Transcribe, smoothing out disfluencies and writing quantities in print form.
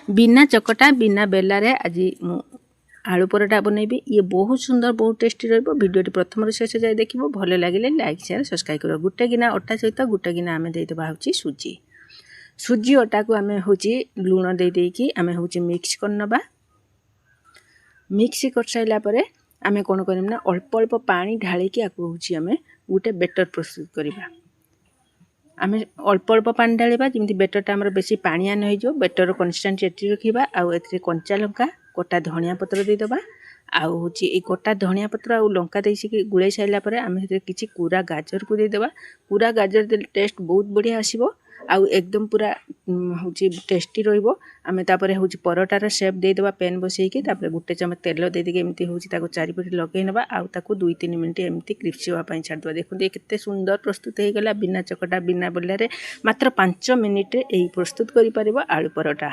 बिना चकटा बिना बेलारे आज आलू परोटा बनैबी। ये बहुत सुंदर बहुत टेस्टी रहिबो। वीडियोटी प्रथम शेष जाए देखिबो। भल लागिले लाइक शेयर सब्सक्राइब करो। गुटे गिना अटा सहित गुटे गिना आमे देइदबा होची सुजी। सुजी अटा को आमे होची लूण देई देकी आमे होची मिक्स करनबा। मिक्स कर साइला परे आमे कोन करिम ना अल्प अल्प पानी ढाली की आकु होची आमे गुटे बेटर प्रस्तुत करिबा। आमे अल्प अल्प पानी ढालिबा जेमति बेटरटा हमर बेसी पानिया न होइजो। बेटर कंसिस्टेंसी एठी रखिबा। आउ एथरे कंचा लंका कोटा धनिया पत्र दे दबा। आउ होची ए कोटा धनिया पत्र आउ लंका देसी के गुळे साइला परे आमे हेते किछि पूरा गाजर को दे दबा। पूरा गाजर दे टेस्ट बहुत बढ़िया आसीबो। आउ एकदम पूरा होची टेस्टी रहिबो। आमे तापरे होची परोटार शेप दे दबा पेन बसई के तापरे गुटे चमच तेल दे देके एमती होची ताको चारिपटे लगेइ नबा। आउ ताको 2-3 मिनिट एमती क्रिस्पी होवा पई छाड़ दबा। देखो केते सुंदर प्रस्तुत हे गेला बिना चकटा बिना बेलारे मात्र 5 मिनिट रे एही प्रस्तुत करि परिबो आलू परोटा।